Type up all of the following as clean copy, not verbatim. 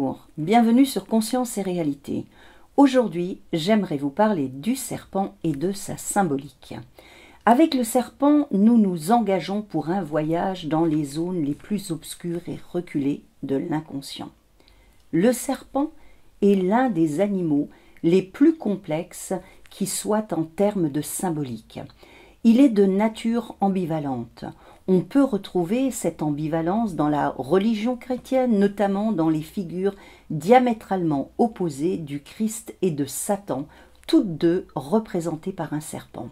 Bonjour, bienvenue sur Conscience et Réalité. Aujourd'hui, j'aimerais vous parler du serpent et de sa symbolique. Avec le serpent, nous nous engageons pour un voyage dans les zones les plus obscures et reculées de l'inconscient. Le serpent est l'un des animaux les plus complexes qui soient en termes de symbolique. Il est de nature ambivalente. On peut retrouver cette ambivalence dans la religion chrétienne, notamment dans les figures diamétralement opposées du Christ et de Satan, toutes deux représentées par un serpent.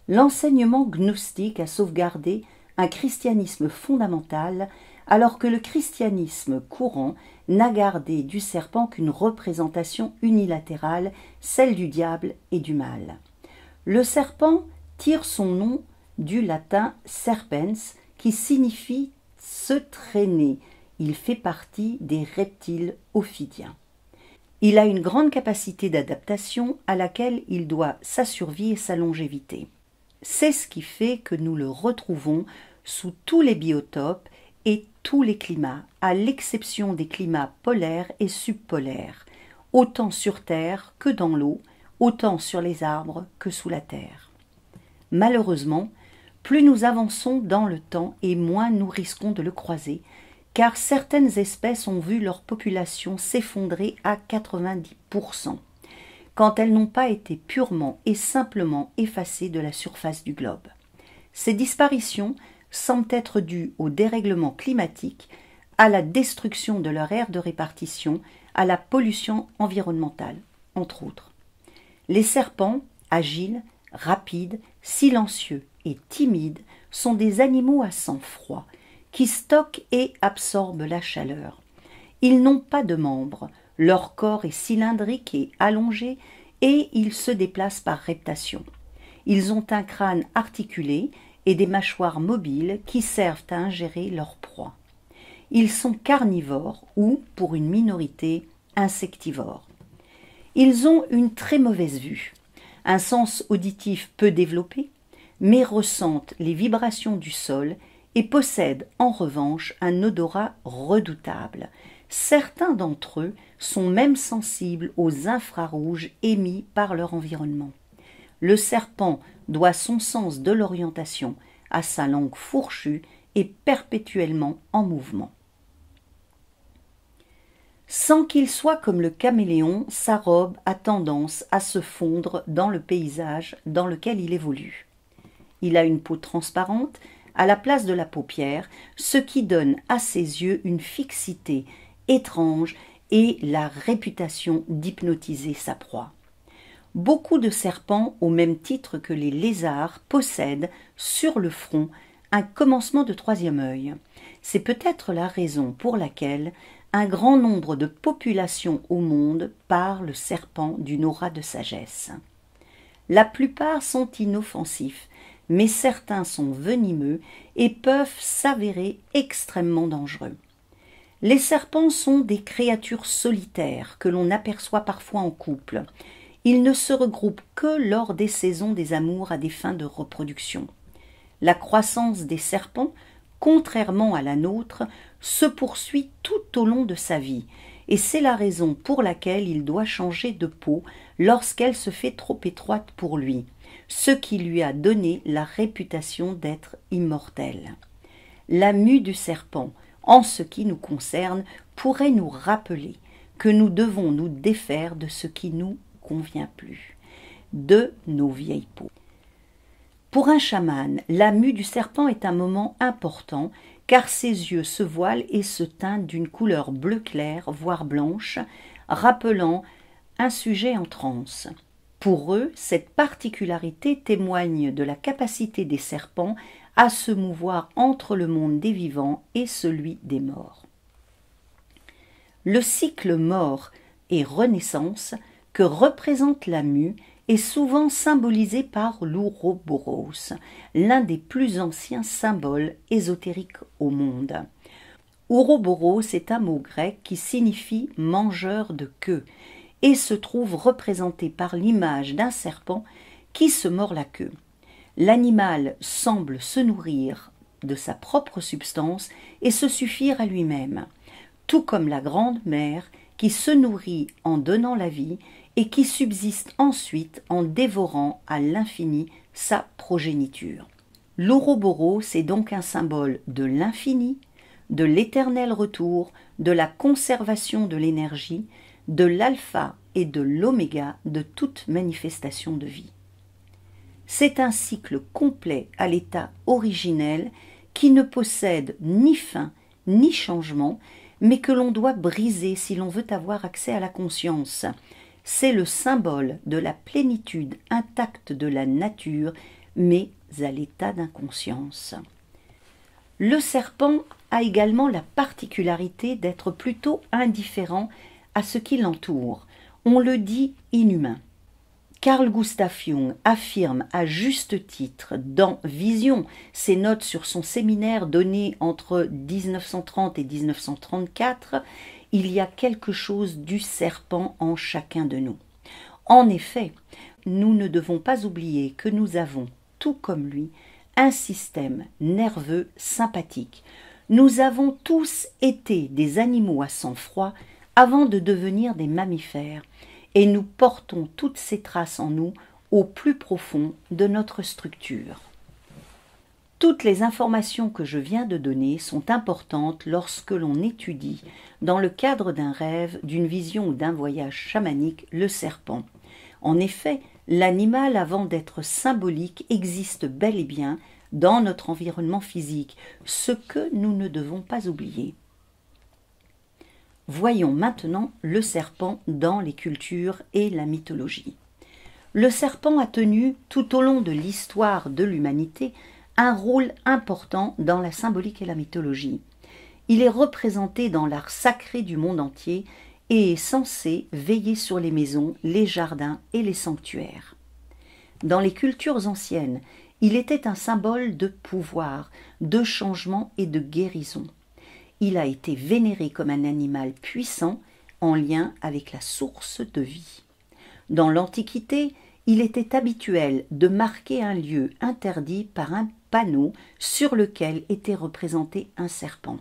L'enseignement gnostique a sauvegardé un christianisme fondamental, alors que le christianisme courant n'a gardé du serpent qu'une représentation unilatérale, celle du diable et du mal. Le serpent tire son nom du latin serpens, qui signifie se traîner. Il fait partie des reptiles ophidiens. Il a une grande capacité d'adaptation à laquelle il doit sa survie et sa longévité. C'est ce qui fait que nous le retrouvons sous tous les biotopes et tous les climats, à l'exception des climats polaires et subpolaires, autant sur Terre que dans l'eau, autant sur les arbres que sous la terre. Malheureusement, plus nous avançons dans le temps et moins nous risquons de le croiser, car certaines espèces ont vu leur population s'effondrer à 90%, quand elles n'ont pas été purement et simplement effacées de la surface du globe. Ces disparitions semblent être dues au dérèglement climatique, à la destruction de leur aire de répartition, à la pollution environnementale, entre autres. Les serpents, agiles, rapides, silencieux et timides, sont des animaux à sang froid, qui stockent et absorbent la chaleur. Ils n'ont pas de membres, leur corps est cylindrique et allongé, et ils se déplacent par reptation. Ils ont un crâne articulé et des mâchoires mobiles qui servent à ingérer leur proie. Ils sont carnivores ou, pour une minorité, insectivores. Ils ont une très mauvaise vue, un sens auditif peu développé, mais ressentent les vibrations du sol et possèdent en revanche un odorat redoutable. Certains d'entre eux sont même sensibles aux infrarouges émis par leur environnement. Le serpent doit son sens de l'orientation à sa langue fourchue et perpétuellement en mouvement. Sans qu'il soit comme le caméléon, sa robe a tendance à se fondre dans le paysage dans lequel il évolue. Il a une peau transparente à la place de la paupière, ce qui donne à ses yeux une fixité étrange et la réputation d'hypnotiser sa proie. Beaucoup de serpents, au même titre que les lézards, possèdent sur le front un commencement de troisième œil. C'est peut-être la raison pour laquelle un grand nombre de populations au monde parlent le serpent d'une aura de sagesse. La plupart sont inoffensifs, mais certains sont venimeux et peuvent s'avérer extrêmement dangereux. Les serpents sont des créatures solitaires que l'on aperçoit parfois en couple. Ils ne se regroupent que lors des saisons des amours à des fins de reproduction. La croissance des serpents, contrairement à la nôtre, se poursuit tout au long de sa vie, et c'est la raison pour laquelle il doit changer de peau lorsqu'elle se fait trop étroite pour lui, ce qui lui a donné la réputation d'être immortel. La mue du serpent, en ce qui nous concerne, pourrait nous rappeler que nous devons nous défaire de ce qui nous convient plus, de nos vieilles peaux. Pour un chaman, la mue du serpent est un moment important, car ses yeux se voilent et se teintent d'une couleur bleu clair, voire blanche, rappelant un sujet en transe. Pour eux, cette particularité témoigne de la capacité des serpents à se mouvoir entre le monde des vivants et celui des morts. Le cycle mort et renaissance que représente la mue est souvent symbolisé par l'Ouroboros, l'un des plus anciens symboles ésotériques au monde. Ouroboros est un mot grec qui signifie « mangeur de queue » et se trouve représenté par l'image d'un serpent qui se mord la queue. L'animal semble se nourrir de sa propre substance et se suffire à lui-même. tout comme la grande mère qui se nourrit en donnant la vie et qui subsiste ensuite en dévorant à l'infini sa progéniture. L'Ouroboros est donc un symbole de l'infini, de l'éternel retour, de la conservation de l'énergie, de l'alpha et de l'oméga de toute manifestation de vie. C'est un cycle complet à l'état originel qui ne possède ni fin ni changement, mais que l'on doit briser si l'on veut avoir accès à la conscience. C'est le symbole de la plénitude intacte de la nature, mais à l'état d'inconscience. Le serpent a également la particularité d'être plutôt indifférent à ce qui l'entoure. On le dit inhumain. Carl Gustav Jung affirme à juste titre dans Vision, ses notes sur son séminaire donné entre 1930 et 1934, il y a quelque chose du serpent en chacun de nous. En effet, nous ne devons pas oublier que nous avons, tout comme lui, un système nerveux sympathique. Nous avons tous été des animaux à sang froid avant de devenir des mammifères, et nous portons toutes ces traces en nous au plus profond de notre structure. Toutes les informations que je viens de donner sont importantes lorsque l'on étudie, dans le cadre d'un rêve, d'une vision ou d'un voyage chamanique, le serpent. En effet, l'animal, avant d'être symbolique, existe bel et bien dans notre environnement physique, ce que nous ne devons pas oublier. Voyons maintenant le serpent dans les cultures et la mythologie. Le serpent a tenu, tout au long de l'histoire de l'humanité, un rôle important dans la symbolique et la mythologie. Il est représenté dans l'art sacré du monde entier et est censé veiller sur les maisons, les jardins et les sanctuaires. Dans les cultures anciennes, il était un symbole de pouvoir, de changement et de guérison. Il a été vénéré comme un animal puissant en lien avec la source de vie. Dans l'Antiquité, il était habituel de marquer un lieu interdit par un panneau sur lequel était représenté un serpent.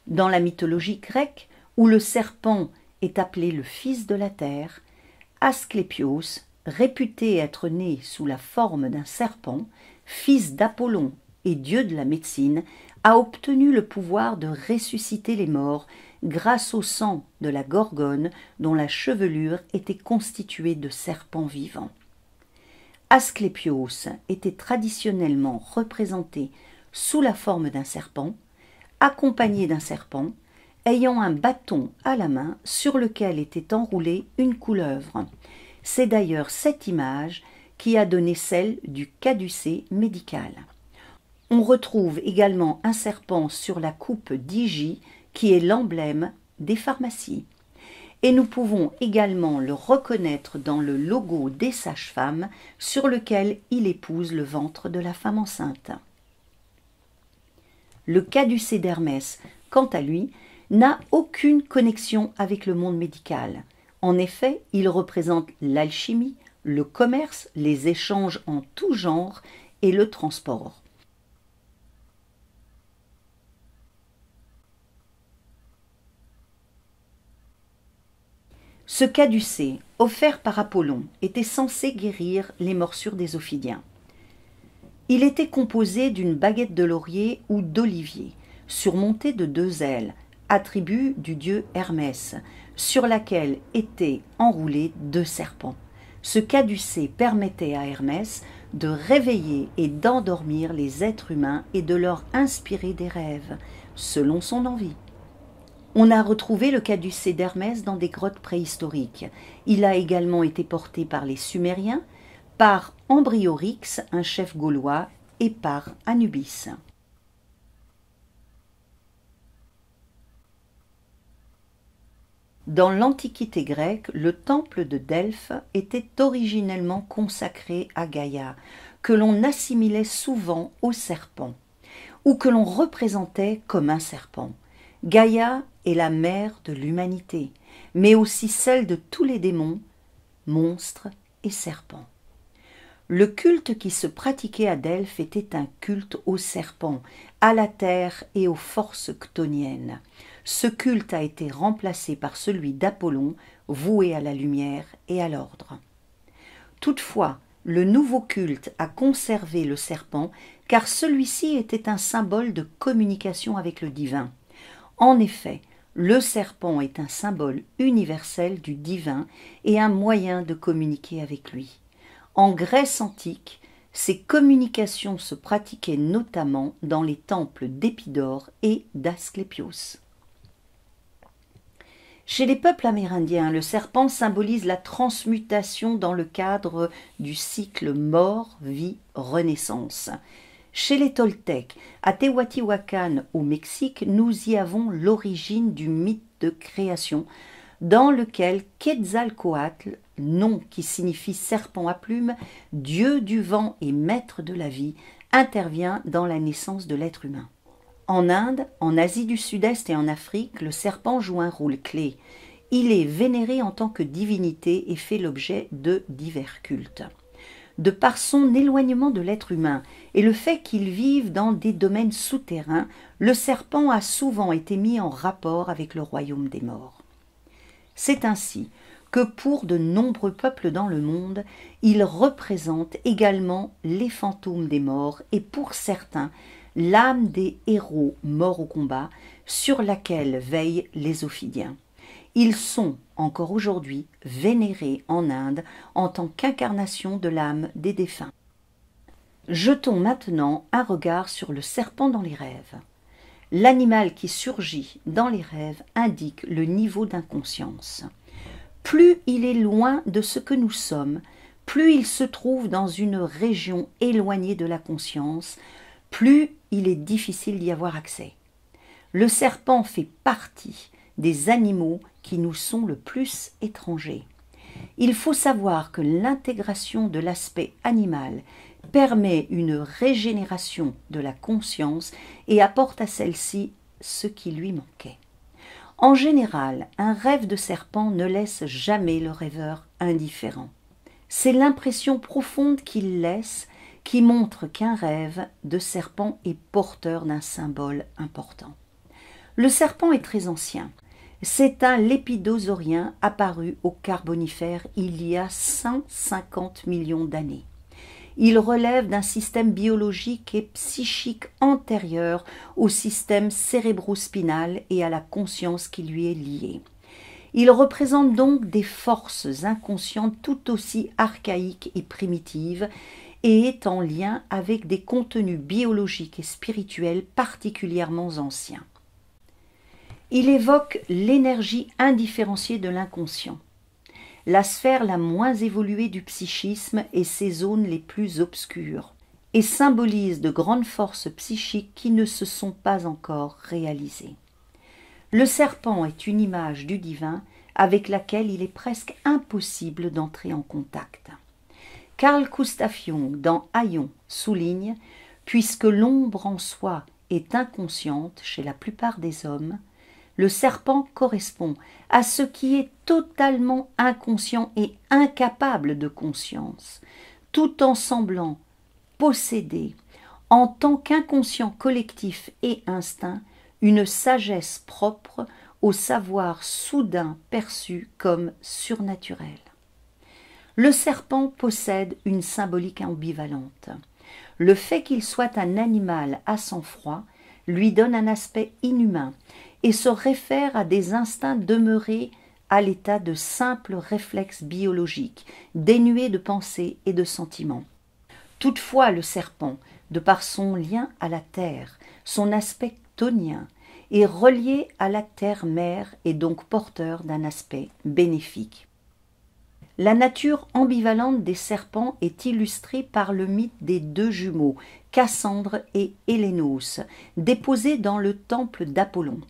Dans la mythologie grecque, où le serpent est appelé le fils de la terre, Asclépios, réputé être né sous la forme d'un serpent, fils d'Apollon et dieu de la médecine, a obtenu le pouvoir de ressusciter les morts grâce au sang de la Gorgone dont la chevelure était constituée de serpents vivants. Asclépios était traditionnellement représenté sous la forme d'un serpent, accompagné d'un serpent, ayant un bâton à la main sur lequel était enroulée une couleuvre. C'est d'ailleurs cette image qui a donné celle du caducée médical. On retrouve également un serpent sur la coupe d'Hygie qui est l'emblème des pharmacies. Et nous pouvons également le reconnaître dans le logo des sages-femmes sur lequel il épouse le ventre de la femme enceinte. Le caducée d'Hermès, quant à lui, n'a aucune connexion avec le monde médical. En effet, il représente l'alchimie, le commerce, les échanges en tout genre et le transport. Ce caducée, offert par Apollon, était censé guérir les morsures des Ophidiens. Il était composé d'une baguette de laurier ou d'olivier, surmontée de 2 ailes, attribut du dieu Hermès, sur laquelle étaient enroulés 2 serpents. Ce caducée permettait à Hermès de réveiller et d'endormir les êtres humains et de leur inspirer des rêves, selon son envie. On a retrouvé le caducée d'Hermès dans des grottes préhistoriques. Il a également été porté par les Sumériens, par Ambriorix, un chef gaulois, et par Anubis. Dans l'Antiquité grecque, le temple de Delphes était originellement consacré à Gaïa, que l'on assimilait souvent au serpent, ou que l'on représentait comme un serpent. Gaïa est la mère de l'humanité, mais aussi celle de tous les démons, monstres et serpents. Le culte qui se pratiquait à Delphes était un culte au serpent, à la terre et aux forces chthoniennes. Ce culte a été remplacé par celui d'Apollon, voué à la lumière et à l'ordre. Toutefois, le nouveau culte a conservé le serpent car celui-ci était un symbole de communication avec le divin. En effet, le serpent est un symbole universel du divin et un moyen de communiquer avec lui. En Grèce antique, ces communications se pratiquaient notamment dans les temples d'Épidore et d'Asclépios. Chez les peuples amérindiens, le serpent symbolise la transmutation dans le cadre du cycle mort, vie, renaissance. Chez les Toltecs, à Teotihuacan au Mexique, nous y avons l'origine du mythe de création dans lequel Quetzalcoatl, nom qui signifie serpent à plumes, dieu du vent et maître de la vie, intervient dans la naissance de l'être humain. En Inde, en Asie du Sud-Est et en Afrique, le serpent joue un rôle clé. Il est vénéré en tant que divinité et fait l'objet de divers cultes. De par son éloignement de l'être humain et le fait qu'il vive dans des domaines souterrains, le serpent a souvent été mis en rapport avec le royaume des morts. C'est ainsi que pour de nombreux peuples dans le monde, il représente également les fantômes des morts et pour certains, l'âme des héros morts au combat sur laquelle veillent les Ophidiens. Ils sont, encore aujourd'hui, vénérés en Inde en tant qu'incarnation de l'âme des défunts. Jetons maintenant un regard sur le serpent dans les rêves. L'animal qui surgit dans les rêves indique le niveau d'inconscience. Plus il est loin de ce que nous sommes, plus il se trouve dans une région éloignée de la conscience, plus il est difficile d'y avoir accès. Le serpent fait partie des animaux qui nous sont le plus étrangers. Il faut savoir que l'intégration de l'aspect animal permet une régénération de la conscience et apporte à celle-ci ce qui lui manquait. En général, un rêve de serpent ne laisse jamais le rêveur indifférent. C'est l'impression profonde qu'il laisse qui montre qu'un rêve de serpent est porteur d'un symbole important. Le serpent est très ancien. C'est un lépidosaurien apparu au Carbonifère il y a 150 millions d'années. Il relève d'un système biologique et psychique antérieur au système cérébrospinal et à la conscience qui lui est liée. Il représente donc des forces inconscientes tout aussi archaïques et primitives et est en lien avec des contenus biologiques et spirituels particulièrement anciens. Il évoque l'énergie indifférenciée de l'inconscient, la sphère la moins évoluée du psychisme et ses zones les plus obscures, et symbolise de grandes forces psychiques qui ne se sont pas encore réalisées. Le serpent est une image du divin avec laquelle il est presque impossible d'entrer en contact. Carl Gustav Jung, dans Aion, souligne « Puisque l'ombre en soi est inconsciente chez la plupart des hommes, le serpent correspond à ce qui est totalement inconscient et incapable de conscience, tout en semblant posséder, en tant qu'inconscient collectif et instinct, une sagesse propre au savoir soudain perçu comme surnaturel. Le serpent possède une symbolique ambivalente. Le fait qu'il soit un animal à sang-froid lui donne un aspect inhumain et se réfère à des instincts demeurés à l'état de simples réflexes biologiques, dénués de pensée et de sentiments. Toutefois, le serpent, de par son lien à la terre, son aspect chthonien, est relié à la terre-mère et donc porteur d'un aspect bénéfique. La nature ambivalente des serpents est illustrée par le mythe des deux jumeaux, Cassandre et Hélénos, déposés dans le temple d'Apollon.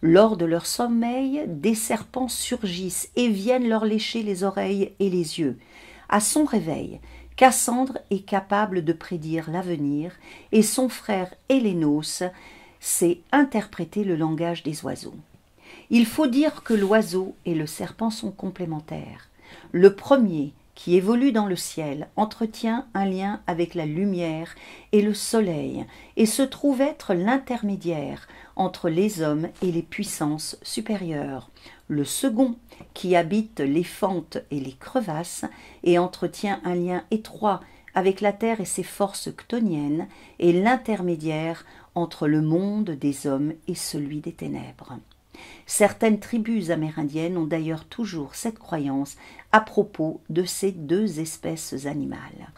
Lors de leur sommeil, des serpents surgissent et viennent leur lécher les oreilles et les yeux. À son réveil, Cassandre est capable de prédire l'avenir et son frère Hélénos sait interpréter le langage des oiseaux. Il faut dire que l'oiseau et le serpent sont complémentaires. Le premier, qui évolue dans le ciel, entretient un lien avec la lumière et le soleil et se trouve être l'intermédiaire entre les hommes et les puissances supérieures. Le second, qui habite les fentes et les crevasses et entretient un lien étroit avec la terre et ses forces chtoniennes, est l'intermédiaire entre le monde des hommes et celui des ténèbres. Certaines tribus amérindiennes ont d'ailleurs toujours cette croyance à propos de ces deux espèces animales.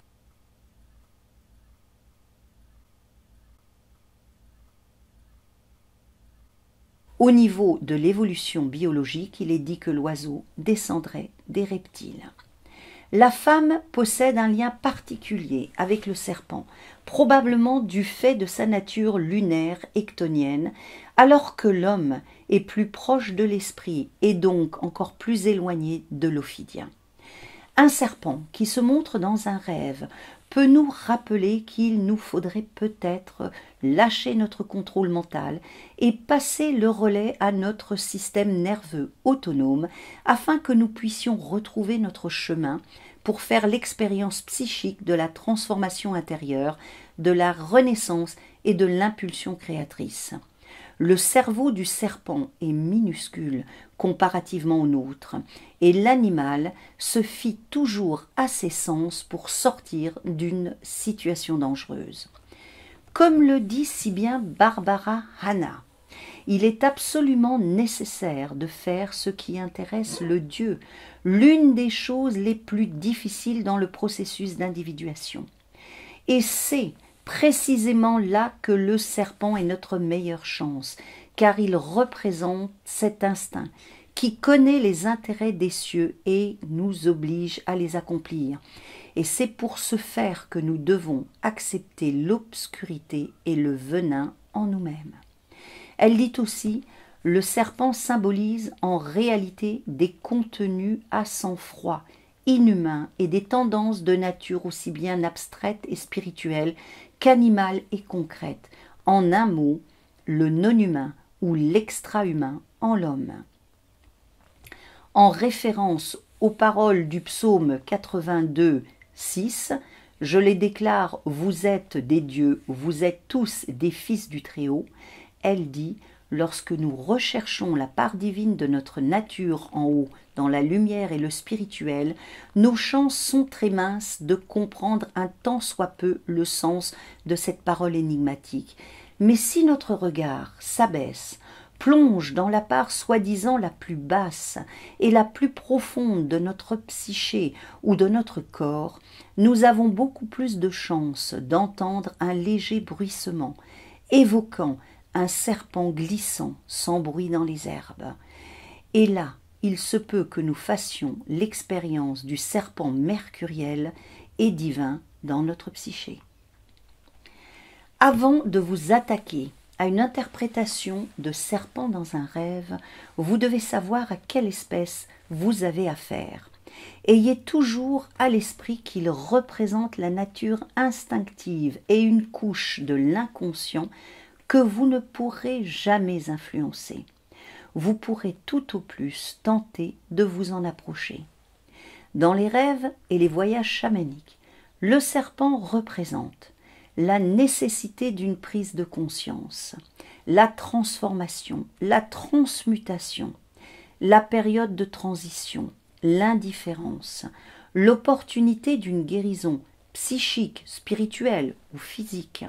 Au niveau de l'évolution biologique, il est dit que l'oiseau descendrait des reptiles. La femme possède un lien particulier avec le serpent, probablement du fait de sa nature lunaire et chtonienne, alors que l'homme est plus proche de l'esprit et donc encore plus éloigné de l'ophidien. Un serpent qui se montre dans un rêve peut nous rappeler qu'il nous faudrait peut-être lâcher notre contrôle mental et passer le relais à notre système nerveux autonome afin que nous puissions retrouver notre chemin pour faire l'expérience psychique de la transformation intérieure, de la renaissance et de l'impulsion créatrice. Le cerveau du serpent est minuscule comparativement au nôtre, et l'animal se fie toujours à ses sens pour sortir d'une situation dangereuse. Comme le dit si bien Barbara Hanna, il est absolument nécessaire de faire ce qui intéresse le Dieu, l'une des choses les plus difficiles dans le processus d'individuation. Et c'est précisément là que le serpent est notre meilleure chance, car il représente cet instinct qui connaît les intérêts des cieux et nous oblige à les accomplir. Et c'est pour ce faire que nous devons accepter l'obscurité et le venin en nous-mêmes. Elle dit aussi, le serpent symbolise en réalité des contenus à sang-froid, inhumains et des tendances de nature aussi bien abstraites et spirituelles qu'animales et concrètes. En un mot, le non-humain ou l'extra-humain en l'homme. En référence aux paroles du psaume 82, 6, je les déclare, vous êtes des dieux, vous êtes tous des fils du Très-Haut. Elle dit, lorsque nous recherchons la part divine de notre nature en haut, dans la lumière et le spirituel, nos chances sont très minces de comprendre un tant soit peu le sens de cette parole énigmatique. Mais si notre regard s'abaisse, plonge dans la part soi-disant la plus basse et la plus profonde de notre psyché ou de notre corps, nous avons beaucoup plus de chances d'entendre un léger bruissement, évoquant un serpent glissant sans bruit dans les herbes. Et là, il se peut que nous fassions l'expérience du serpent mercuriel et divin dans notre psyché. Avant de vous attaquer à une interprétation de serpent dans un rêve, vous devez savoir à quelle espèce vous avez affaire. Ayez toujours à l'esprit qu'il représente la nature instinctive et une couche de l'inconscient que vous ne pourrez jamais influencer. Vous pourrez tout au plus tenter de vous en approcher. Dans les rêves et les voyages chamaniques, le serpent représente la nécessité d'une prise de conscience, la transformation, la transmutation, la période de transition, l'indifférence, l'opportunité d'une guérison psychique, spirituelle ou physique,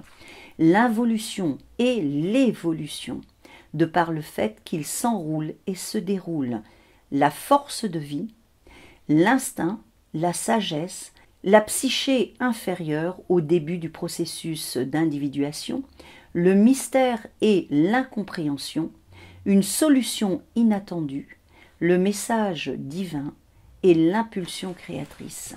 l'involution et l'évolution, de par le fait qu'il s'enroule et se déroule, la force de vie, l'instinct, la sagesse, la psyché inférieure au début du processus d'individuation, le mystère et l'incompréhension, une solution inattendue, le message divin et l'impulsion créatrice.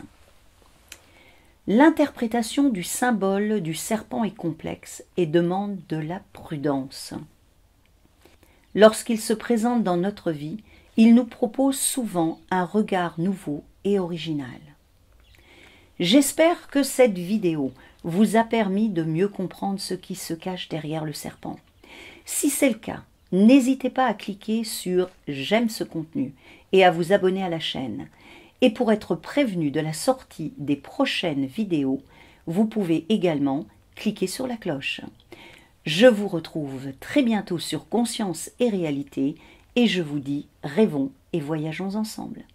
L'interprétation du symbole du serpent est complexe et demande de la prudence. Lorsqu'il se présente dans notre vie, il nous propose souvent un regard nouveau et original. J'espère que cette vidéo vous a permis de mieux comprendre ce qui se cache derrière le serpent. Si c'est le cas, n'hésitez pas à cliquer sur « J'aime ce contenu » et à vous abonner à la chaîne. Et pour être prévenu de la sortie des prochaines vidéos, vous pouvez également cliquer sur la cloche. Je vous retrouve très bientôt sur Conscience et Réalité et je vous dis rêvons et voyageons ensemble.